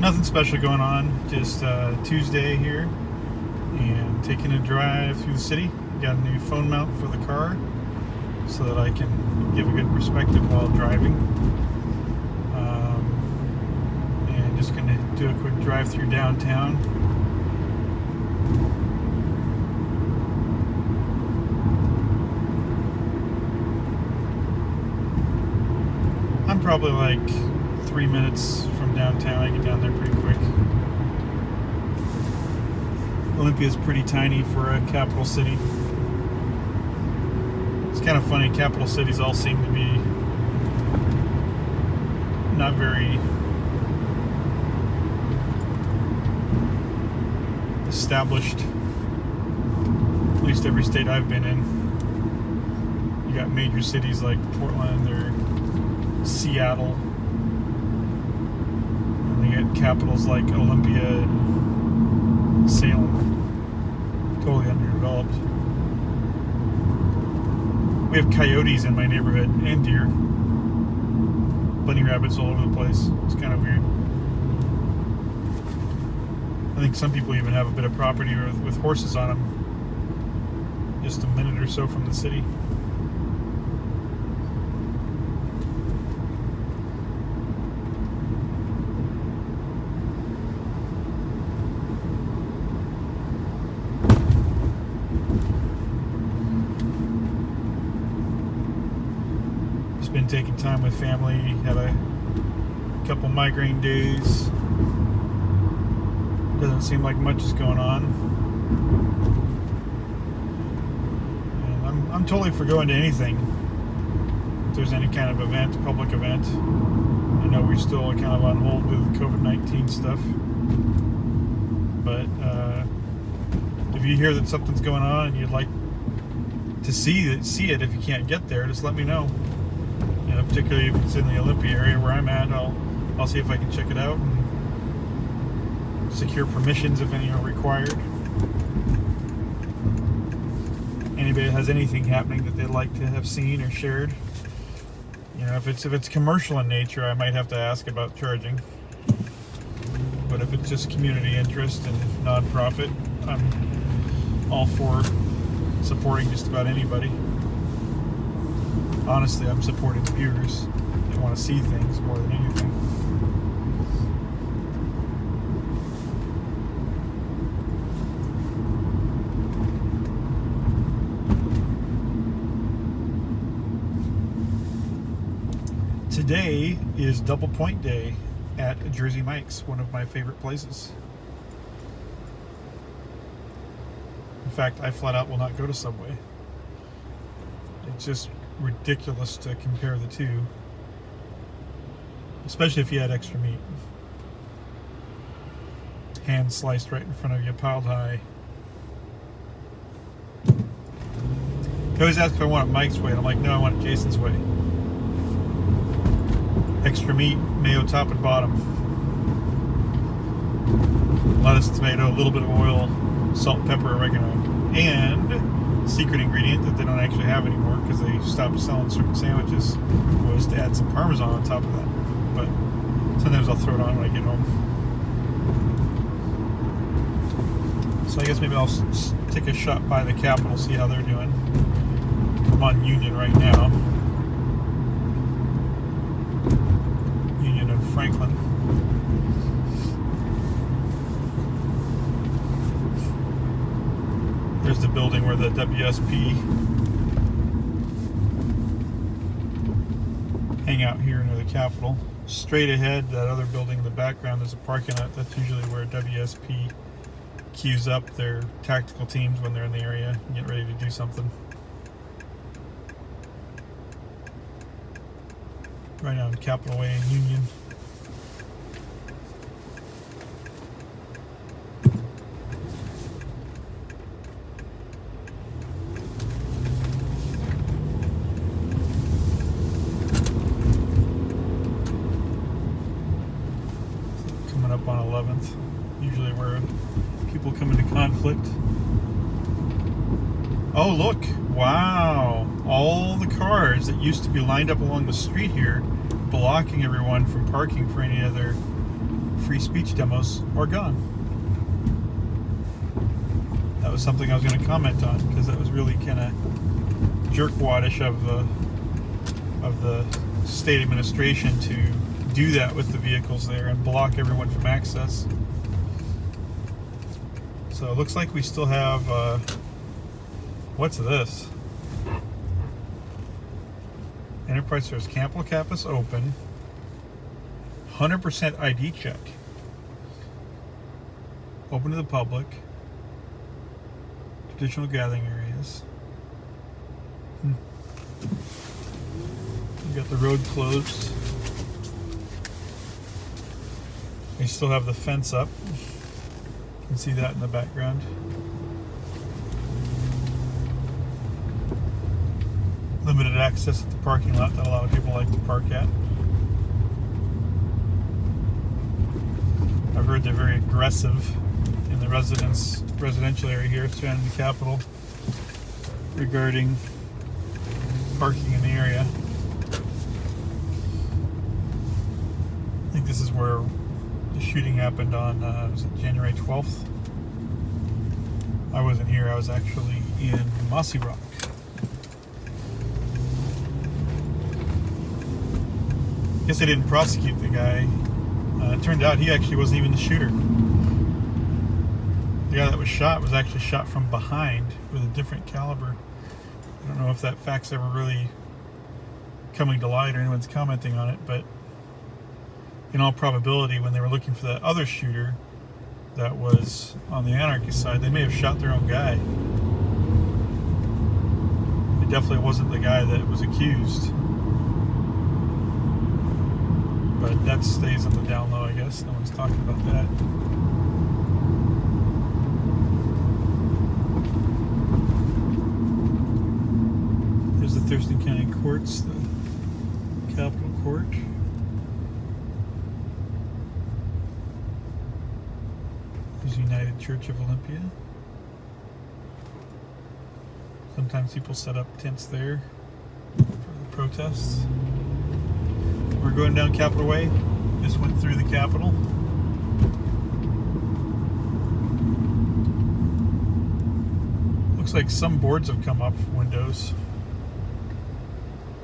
Nothing special going on, just Tuesday here, and taking a drive through the city. Got a new phone mount for the car so that I can give a good perspective while driving. And just going to do a quick drive through downtown. I'm probably like 3 minutes from downtown. I get down there pretty quick. Olympia is pretty tiny for a capital city. It's kind of funny, capital cities all seem to be not very established. At least every state I've been in. You got major cities like Portland or Seattle. And you got capitals like Olympia and Salem. Totally underdeveloped. We have coyotes in my neighborhood and deer. Bunny rabbits all over the place. It's kind of weird. I think some people even have a bit of property with horses on them. Just a minute or so from the city. Been taking time with family, had a couple migraine days. Doesn't seem like much is going on. And I'm totally for going to anything. If there's any kind of event, public event. I know we're still kind of on hold with COVID-19 stuff. But if you hear that something's going on and you'd like to see it if you can't get there, just let me know. Particularly if it's in the Olympia area where I'm at, I'll see if I can check it out and secure permissions if any are required. Anybody that has anything happening that they'd like to have seen or shared, if it's commercial in nature, I might have to ask about charging. But if it's just community interest and non-profit, I'm all for supporting just about anybody. Honestly, I'm supporting viewers that want to see things more than anything. Today is Double Point Day at Jersey Mike's, one of my favorite places. In fact, I flat out will not go to Subway. It's just ridiculous to compare the two, especially if you had extra meat. Hand sliced right in front of you, piled high. They always ask if I want it Mike's way, and I'm like, no, I want it Jason's way. Extra meat, mayo top and bottom, lettuce, tomato, a little bit of oil, salt, pepper, oregano, and secret ingredient that they don't actually have anymore because they stopped selling certain sandwiches was to add some Parmesan on top of that. But sometimes I'll throw it on when I get home. So I guess maybe I'll take a shot by the Capitol, see how they're doing. I'm on Union right now. Union and Franklin. There's the building where the WSP hang out here near the Capitol. Straight ahead, that other building in the background, there's a parking lot. That's usually where WSP queues up their tactical teams when they're in the area and get ready to do something. Right now in Capitol Way in Union. Up on 11th, usually where people come into conflict. Oh, look, wow, all the cars that used to be lined up along the street here blocking everyone from parking for any of their free speech demos are gone. That was something I was going to comment on, because that was really kind of jerkwadish of the state administration to do that with the vehicles there and block everyone from access. So it looks like we still have, what's this? Enterprise Service Camp La Capas open. 100% ID check. Open to the public. Traditional gathering areas. We got the road closed. We still have the fence up. You can see that in the background. Limited access at the parking lot that a lot of people like to park at. I've heard they're very aggressive in the residential area here surrounding the Capitol regarding parking in the area. I think this is where the shooting happened on was it January 12th? I wasn't here. I was actually in Mossy Rock. I guess they didn't prosecute the guy. It turned out he actually wasn't even the shooter. The guy that was shot was actually shot from behind with a different caliber. I don't know if that fact's ever really coming to light or anyone's commenting on it, but in all probability, when they were looking for that other shooter that was on the anarchy side, they may have shot their own guy. It definitely wasn't the guy that was accused. But that stays on the down low, I guess. No one's talking about that. There's the Thurston County Courts, the Capitol Court. There's United Church of Olympia. Sometimes people set up tents there for the protests. We're going down Capitol Way. Just went through the Capitol. Looks like some boards have come up for windows.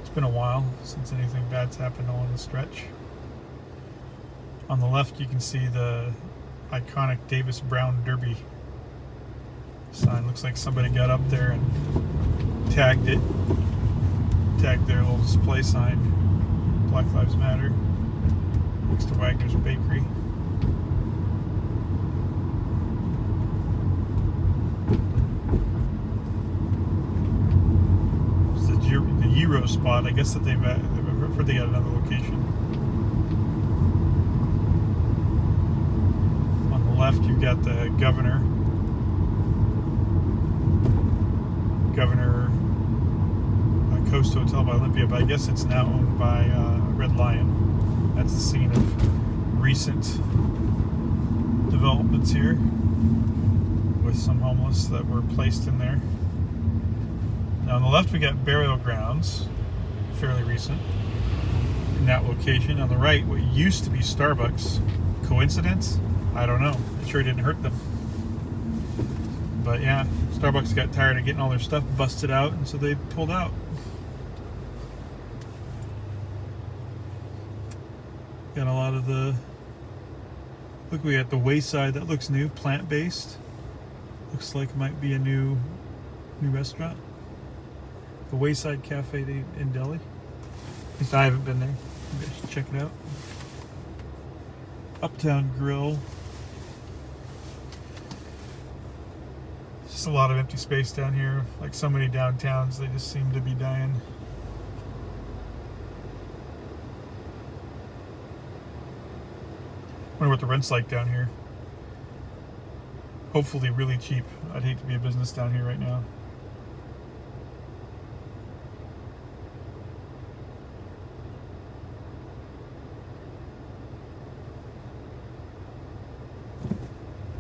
It's been a while since anything bad's happened along the stretch. On the left, you can see the iconic Davis Brown Derby sign. Looks like somebody got up there and tagged it. Tagged their little display sign. Black Lives Matter, next to Wagner's Bakery. It's the Euro spot. I guess that they've heard they got another location. On the left, you've got the Governor Coast Hotel by Olympia, but I guess it's now owned by Red Lion. That's the scene of recent developments here with some homeless that were placed in there. Now on the left we got burial grounds, fairly recent, in that location. On the right, what used to be Starbucks. Coincidence? I don't know. It sure didn't hurt them. But yeah, Starbucks got tired of getting all their stuff busted out, and so they pulled out. Got a lot of the, look, we got the Wayside, that looks new, plant-based. Looks like it might be a new restaurant. The Wayside Cafe in Delhi. At least I haven't been there. Maybe I should check it out. Uptown Grill. Just a lot of empty space down here. Like so many downtowns, they just seem to be dying. I wonder what the rent's like down here. Hopefully really cheap. I'd hate to be a business down here right now.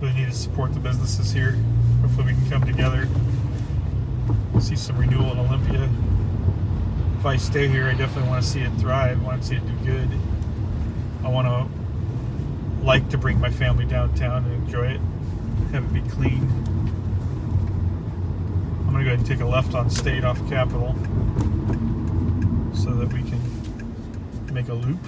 Really need to support the businesses here. Hopefully we can come together, see some renewal in Olympia. If I stay here, I definitely want to see it thrive. I want to see it do good. I want to like to bring my family downtown and enjoy it, have it be clean. I'm going to go ahead and take a left on State off Capitol so that we can make a loop.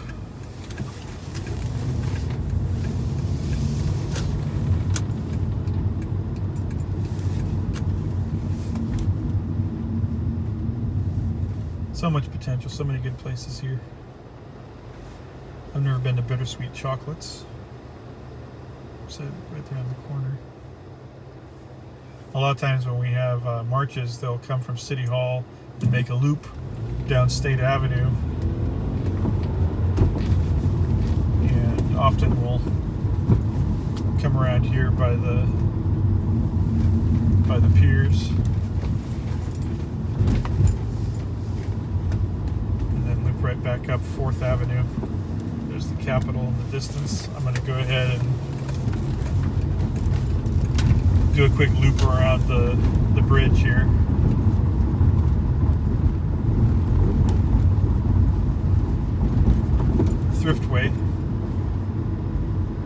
So much potential, so many good places here. I've never been to Bittersweet Chocolates. It's right there on the corner. A lot of times when we have marches, they'll come from City Hall and make a loop down State Avenue. And often we'll come around here by the piers. And then loop right back up 4th Avenue. There's the Capitol in the distance. I'm going to go ahead and do a quick loop around the bridge here. Thriftway.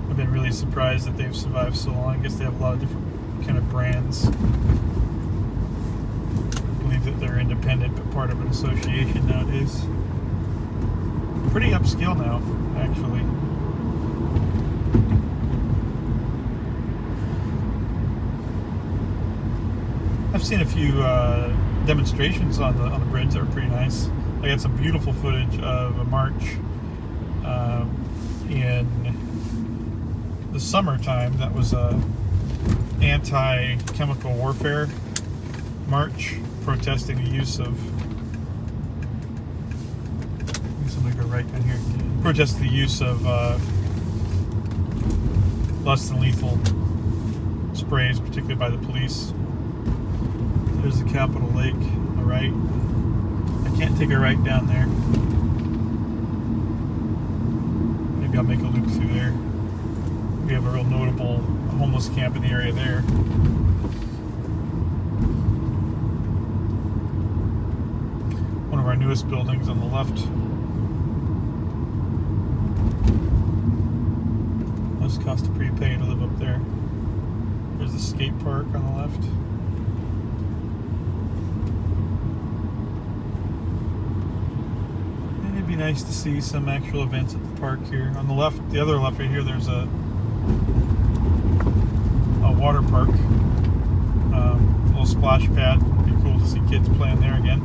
I've been really surprised that they've survived so long. I guess they have a lot of different kind of brands. I believe that they're independent but part of an association nowadays. Pretty upscale now, actually. I've seen a few demonstrations on the bridge that are pretty nice. I got some beautiful footage of a march in the summertime. That was a anti-chemical warfare march protesting the use of. Somebody go right down here. Protesting the use of less than lethal sprays, particularly by the police. There's the Capitol Lake on the right. I can't take a right down there. Maybe I'll make a loop through there. We have a real notable homeless camp in the area there. One of our newest buildings on the left. Must cost a pretty penny to live up there. There's the skate park on the left. Be nice to see some actual events at the park here. On the left, the other left right here, there's a water park, little splash pad. It'd be cool to see kids playing there again.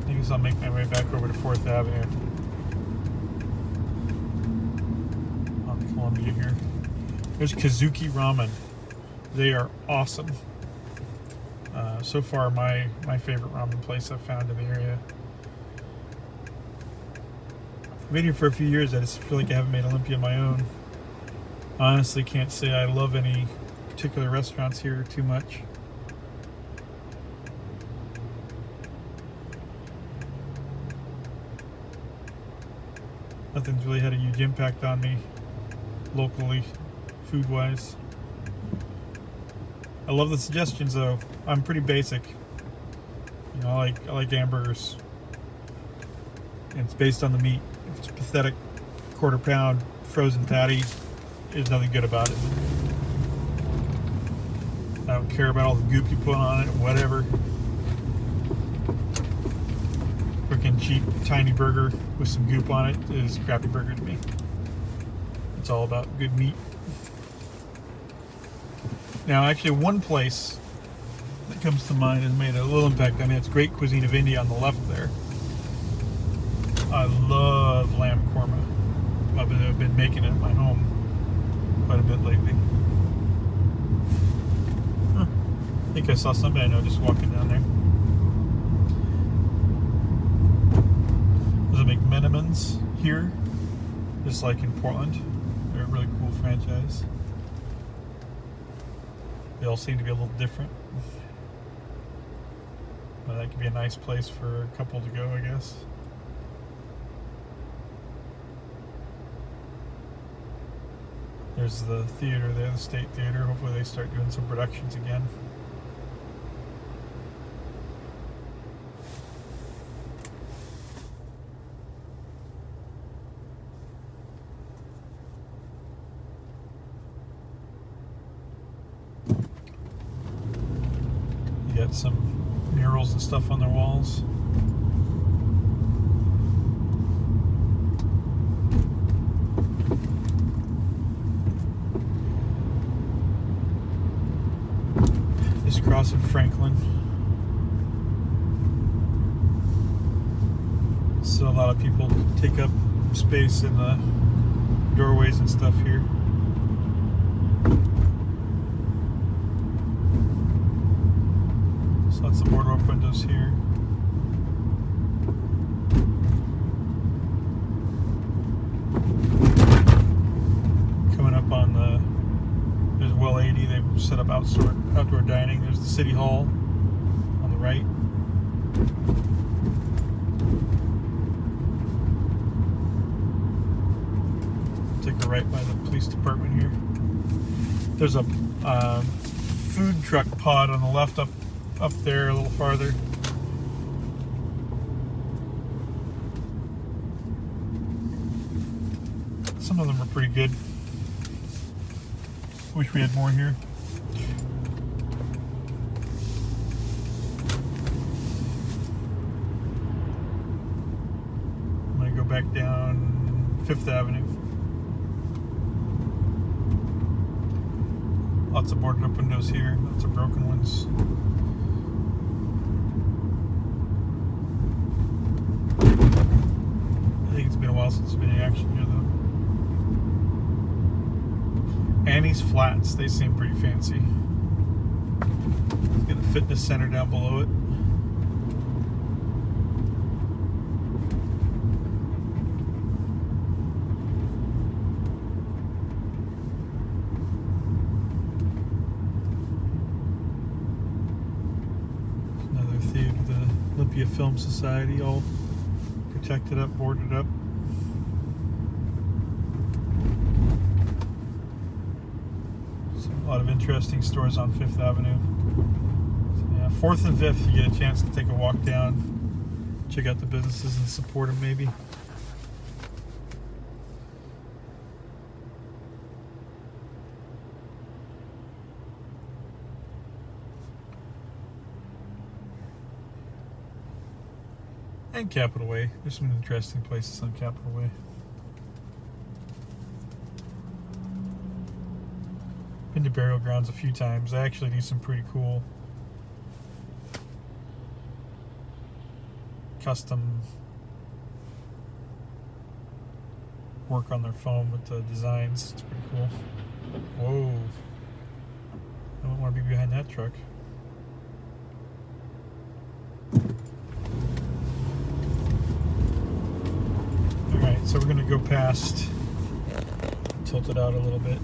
I guess I'll make my way back over to 4th Avenue on Columbia here. There's Kazuki Ramen. They are awesome. So far, my favorite ramen place I've found in the area. I've been here for a few years. I just feel like I haven't made Olympia my own. I honestly can't say I love any particular restaurants here too much. Nothing's really had a huge impact on me locally, food-wise. I love the suggestions though. I'm pretty basic. You know, I like hamburgers. And it's based on the meat. If it's a pathetic quarter-pound frozen patty, there's nothing good about it. I don't care about all the goop you put on it, whatever. Freaking cheap, tiny burger with some goop on it is a crappy burger to me. It's all about good meat. Now, actually, one place that comes to mind has made a little impact. I mean, it's Great Cuisine of India on the left there. I love lamb korma. I've been making it at my home quite a bit lately. Huh. I think I saw somebody I know just walking down there. Does it make Menemans here? Just like in Portland. They're a really cool franchise. They all seem to be a little different. But that could be a nice place for a couple to go, I guess. There's the theater there, the State Theater. Hopefully they start doing some productions again. got some murals and stuff on their walls. Just crossing Franklin. So a lot of people take up space in the doorways and stuff here. So lots of boardwalk windows here. Coming up on there's Well 80, they've set up outdoor dining. There's the City Hall on the right. Take a right by the police department here. There's a food truck pod on the left up there a little farther. Some of them are pretty good. Wish we had more here. I'm gonna go back down 5th Avenue. Lots of boarded up windows here, lots of broken ones. I think it's been a while since there's been any action here though. Annie's Flats, they seem pretty fancy. Got a fitness center down below it. Another theater, the Olympia Film Society, all protected up, boarded up. A lot of interesting stores on 5th Avenue. So yeah, 4th and 5th, you get a chance to take a walk down, check out the businesses and support them maybe. And Capitol Way. There's some interesting places on Capitol Way. Been to Burial Grounds a few times. They actually do some pretty cool custom work on their foam with the designs. It's pretty cool. Whoa. I don't want to be behind that truck. Alright, so we're going to go past, tilt it out a little bit.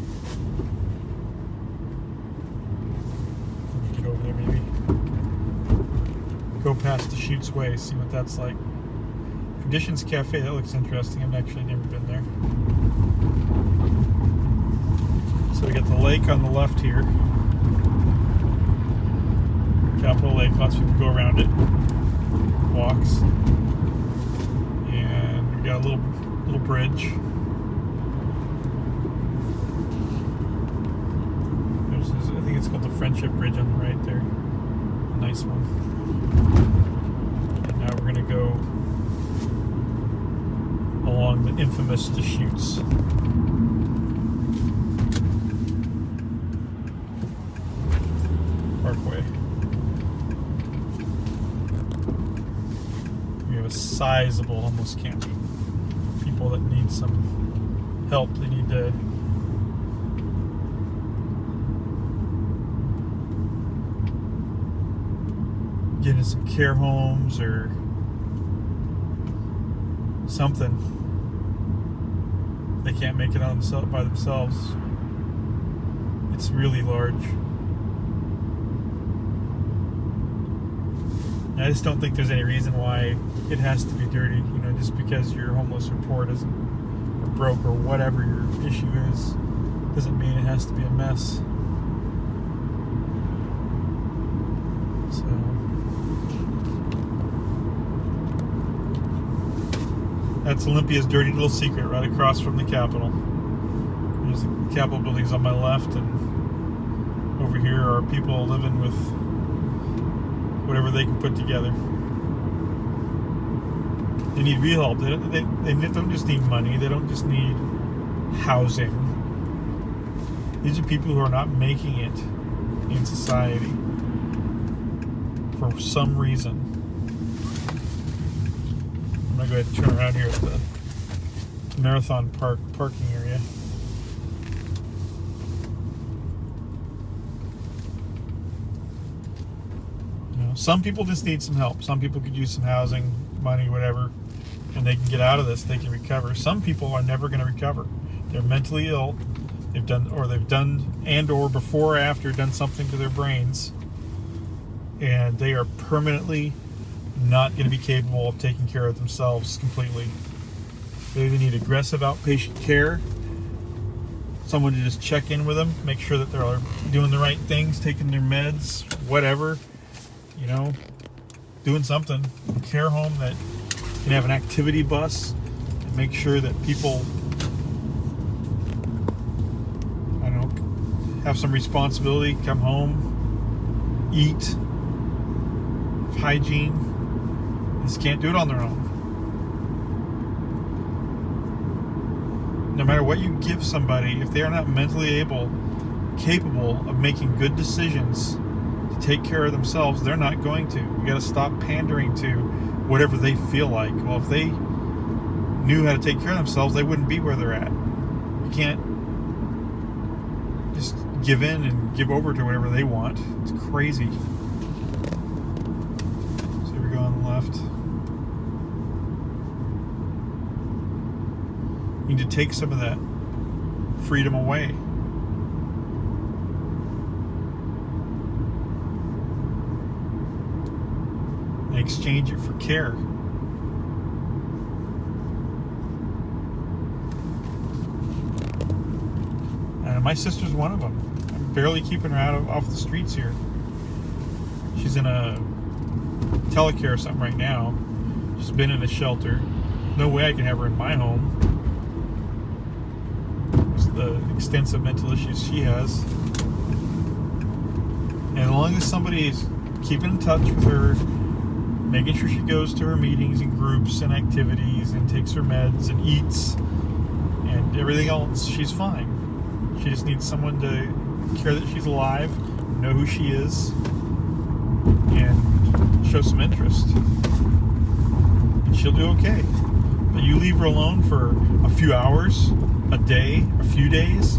Over there maybe. Go past the Chutes Way, see what that's like. Traditions Cafe, that looks interesting. I've actually never been there. So we got the lake on the left here. Capitol Lake, lots of people go around it. Walks. And we got a little bridge. I think it's called the Friendship Bridge on the right there. A nice one. And now we're going to go along the infamous Deschutes. Parkway. We have a sizable homeless camp. People that need some help. They need to get in some care homes or something. They can't make it on by themselves. It's really large. I just don't think there's any reason why it has to be dirty. You know, just because your homeless report isn't or broke or whatever your issue is, doesn't mean it has to be a mess. So that's Olympia's dirty little secret, right across from the Capitol. There's the Capitol buildings on my left, and over here are people living with whatever they can put together. They need real help. They don't just need money. They don't just need housing. These are people who are not making it in society for some reason. I'm going to go ahead and turn around here at the Marathon Park parking area. Some people just need some help. Some people could use some housing, money, whatever, and they can get out of this. They can recover. Some people are never going to recover. They're mentally ill. They've done and or before or after done something to their brains, and they are permanently not going to be capable of taking care of themselves completely. They either need aggressive outpatient care, someone to just check in with them, make sure that they're doing the right things, taking their meds, whatever, doing something. A care home that can have an activity bus and make sure that people, have some responsibility, come home, eat, have hygiene. They just can't do it on their own. No matter what you give somebody, if they are not mentally capable of making good decisions to take care of themselves, they're not going to. You got to stop pandering to whatever they feel like. Well, if they knew how to take care of themselves, they wouldn't be where they're at. You can't just give in and give over to whatever they want. It's crazy. So we go on the left. You need to take some of that freedom away. And exchange it for care. And my sister's one of them. I'm barely keeping her off the streets here. She's in a telecare or something right now. She's been in a shelter. No way I can have her in my home. It's the extensive mental issues she has. And as long as somebody is keeping in touch with her, making sure she goes to her meetings and groups and activities and takes her meds and eats and everything else, she's fine. She just needs someone to care that she's alive, know who she is, and show some interest. And she'll do okay. But you leave her alone for a few hours, a day, a few days,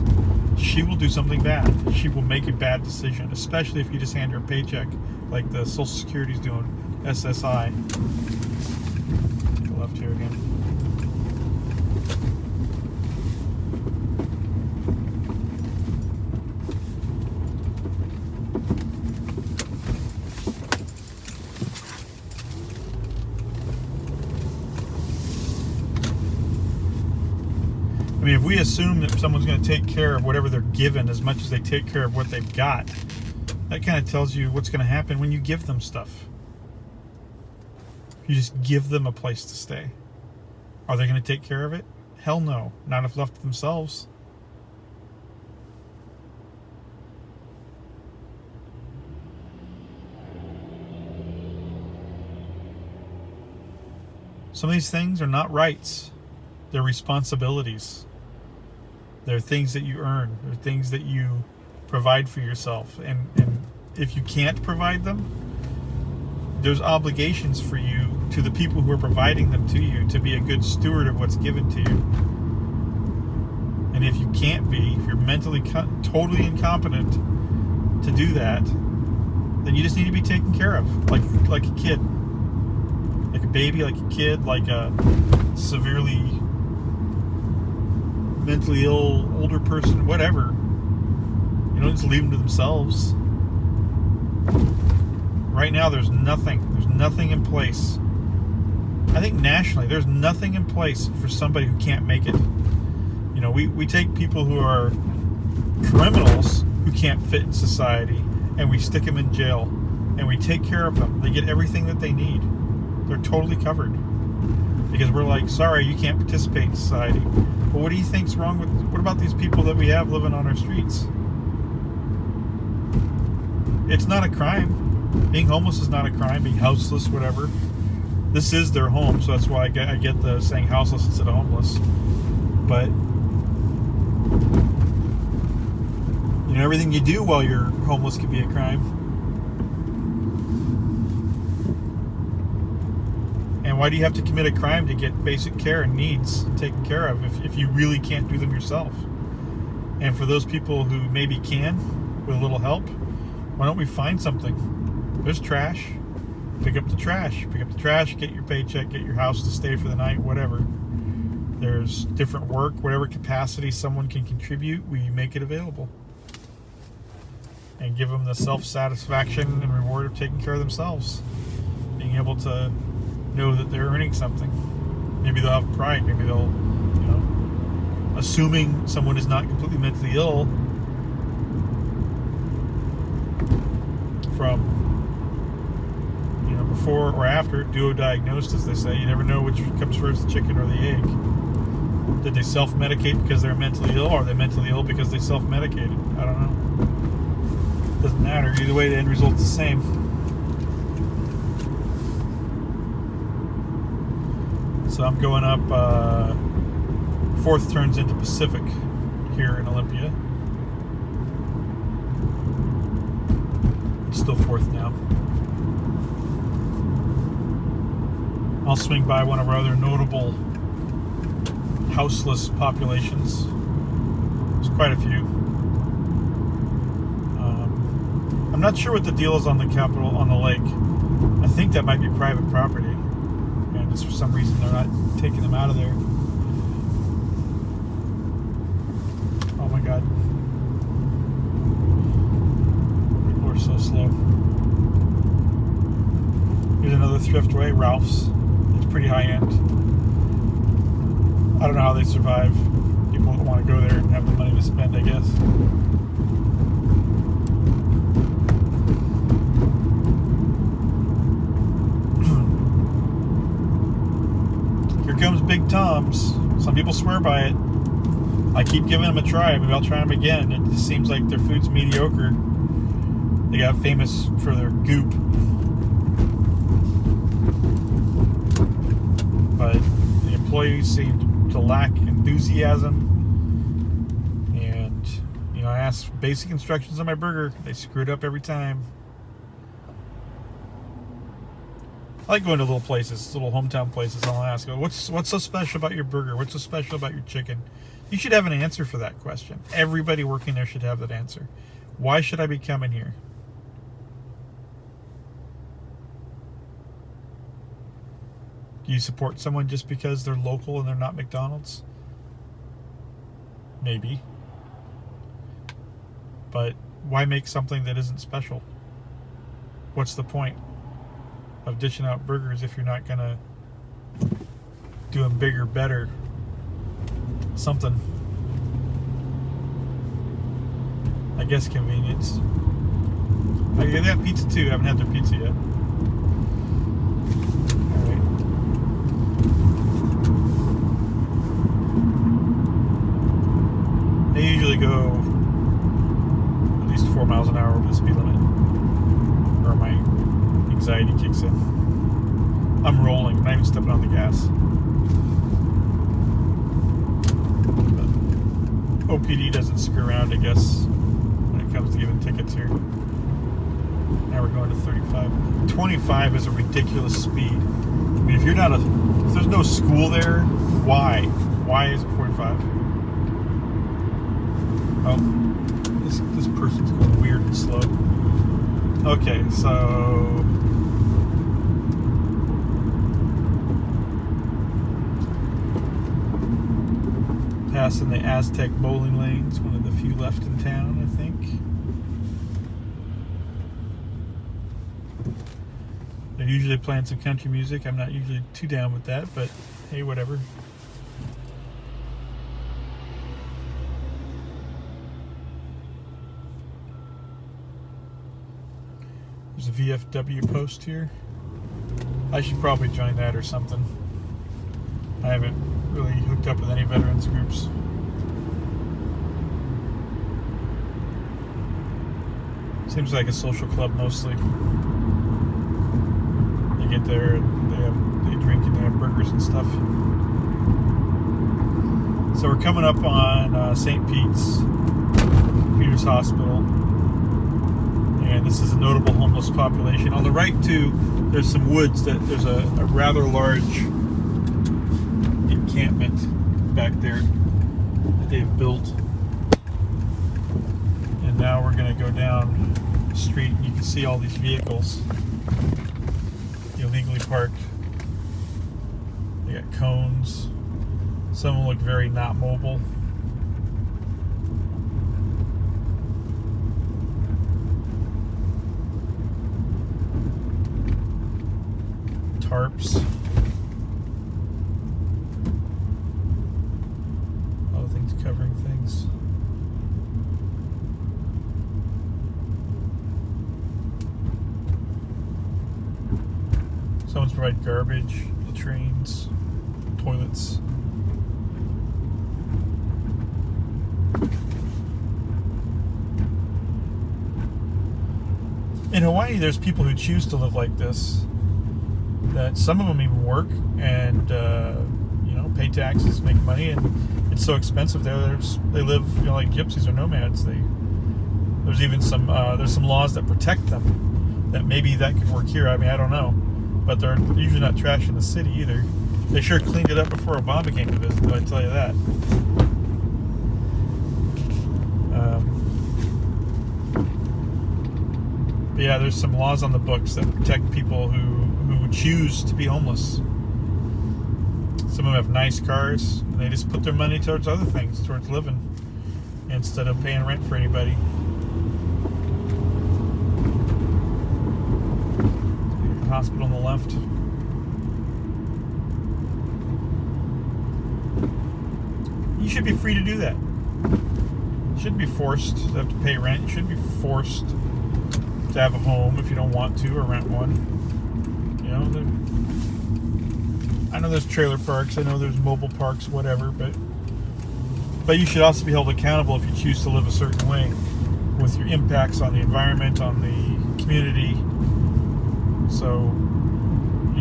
she will do something bad. She will make a bad decision, especially if you just hand her a paycheck like the Social Security's doing, SSI. Take a left here again. I mean, if we assume that someone's going to take care of whatever they're given as much as they take care of what they've got, that kind of tells you what's going to happen when you give them stuff. You just give them a place to stay. Are they going to take care of it? Hell no. Not if left to themselves. Some of these things are not rights. They're responsibilities. They're things that you earn. They're things that you provide for yourself. And if you can't provide them, there's obligations for you to the people who are providing them to you to be a good steward of what's given to you. And if you can't be, if you're mentally totally incompetent to do that, then you just need to be taken care of, like a kid, like a baby, like a kid, like a severely mentally ill older person, whatever. You don't just leave them to themselves. Right now, there's nothing in place. I think nationally, there's nothing in place for somebody who can't make it. You know, we take people who are criminals who can't fit in society, and we stick them in jail, and we take care of them. They get everything that they need. They're totally covered. Because we're like, sorry, you can't participate in society. But what do you think's wrong with, what about these people that we have living on our streets? It's not a crime. Being homeless is not a crime. Being houseless, whatever. This is their home, so that's why I get the saying houseless instead of homeless. But you know, everything you do while you're homeless could be a crime. And why do you have to commit a crime to get basic care and needs taken care of if you really can't do them yourself? And for those people who maybe can, with a little help, why don't we find something? There's trash. Pick up the trash. Pick up the trash, get your paycheck, get your house to stay for the night, whatever. There's different work, whatever capacity someone can contribute, we make it available. And give them the self-satisfaction and reward of taking care of themselves. Being able to know that they're earning something. Maybe they'll have pride. Maybe they'll, you know, assuming someone is not completely mentally ill from, you know, before or after, duo-diagnosed, as they say. You never know which comes first, the chicken or the egg. Did they self-medicate because they're mentally ill, or are they mentally ill because they self-medicated? I don't know. Doesn't matter. Either way, the end result's the same. So I'm going up 4th turns into Pacific here in Olympia. It's still 4th now. I'll swing by one of our other notable houseless populations. There's quite a few. I'm not sure what the deal is on the Capitol, on the lake. I think that might be private property. And just for some reason they're not taking them out of there. Oh my God. People are so slow. Here's another thriftway, Ralph's. It's pretty high end. I don't know how they survive. People that want to go there and have the money to spend, I guess. Here comes Big Tom's. Some people swear by it. I keep giving them a try. Maybe I'll try them again. It just seems like their food's mediocre. They got famous for their goop. But the employees seem to lack enthusiasm. And, you know, I asked basic instructions on my burger. They screw it up every time. I like going to little places, little hometown places. I'll ask, what's so special about your burger? What's so special about your chicken? You should have an answer for that question. Everybody working there should have that answer. Why should I be coming here? Do you support someone just because they're local and they're not McDonald's? Maybe. But why make something that isn't special? What's the point of dishing out burgers if you're not gonna do them bigger, better, something? I guess convenience. I get that pizza too. I haven't had their pizza yet. Alright. They usually go at least 4 miles an hour over the speed limit. Or my anxiety kicks in. I'm rolling, I'm not even stepping on the gas. But OPD doesn't screw around, I guess, when it comes to giving tickets here. Now we're going to 35. 25 is a ridiculous speed. I mean, if there's no school there, why? Why is it 45? Oh, this person's going weird and slow. Okay, so passing the Aztec bowling lanes, one of the few left in town, I think. They're usually playing some country music. I'm not usually too down with that, but hey, whatever. There's a VFW post here. I should probably join that or something. I haven't really hooked up with any veterans groups. Seems like a social club mostly. get there, and they drink and they have burgers and stuff. So we're coming up on St. Peter's Hospital, and this is a notable homeless population. On the right too, there's some woods there's a rather large encampment back there that they've built. And now we're going to go down the street, and you can see all these vehicles illegally parked. They got cones. Some of them look very not mobile. Tarps. A lot of things covering things. Someone's provided garbage, latrines, toilets. In Hawaii, there's people who choose to live like this. That some of them even work and pay taxes, make money, and it's so expensive there. They live like gypsies or nomads. There's even some laws that protect them. That maybe that could work here. I mean, I don't know, but they're usually not trashing the city either. They sure cleaned it up before Obama came to visit, though, I tell you that. But yeah, there's some laws on the books that protect people who choose to be homeless. Some of them have nice cars, and they just put their money towards other things, towards living, instead of paying rent for anybody. The hospital on the left. You should be free to do that. You shouldn't be forced to have to pay rent. You shouldn't be forced to have a home if you don't want to, or rent one. I know there's trailer parks, I know there's mobile parks, whatever, but you should also be held accountable if you choose to live a certain way, with your impacts on the environment, on the community. So,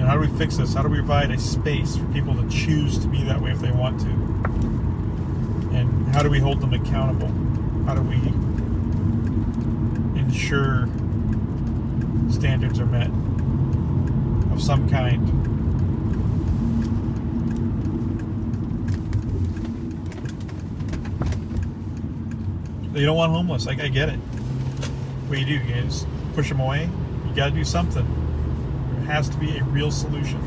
how do we fix this? How do we provide a space for people to choose to be that way if they want to? And how do we hold them accountable? How do we ensure standards are met of some kind? You don't want homeless. I get it. What do? You just push them away? You got to do something. There has to be a real solution.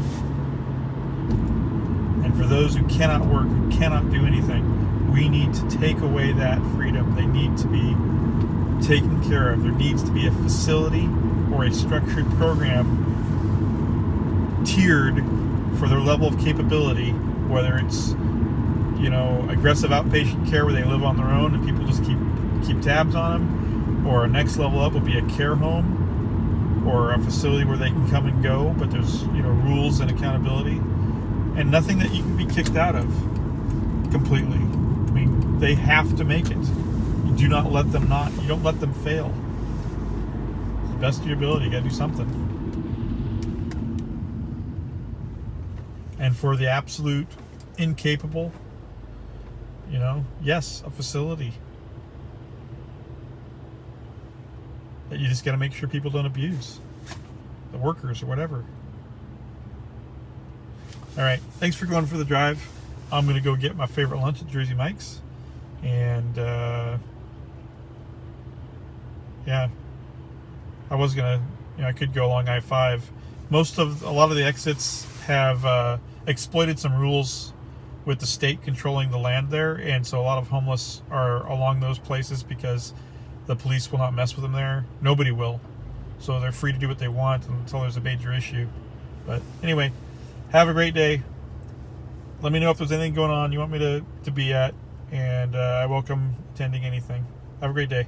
And for those who cannot work, who cannot do anything, we need to take away that freedom. They need to be taken care of. There needs to be a facility or a structured program tiered for their level of capability, whether it's aggressive outpatient care where they live on their own and people just keep tabs on them, or a next level up will be a care home or a facility where they can come and go, but there's rules and accountability, and nothing that you can be kicked out of completely. I mean, they have to make it. You do not let them not. You don't let them fail. To the best of your ability, you got to do something. And for the absolute incapable, yes, a facility that you just got to make sure people don't abuse the workers or whatever. All right, thanks for going for the drive. I'm going to go get my favorite lunch at Jersey Mike's, and I was gonna, I could go along I-5. A lot of the exits have exploited some rules with the state controlling the land there, and so a lot of homeless are along those places because the police will not mess with them there. Nobody will. So they're free to do what they want until there's a major issue. But anyway, have a great day. Let me know if there's anything going on you want me to be at, and I welcome attending anything. Have a great day.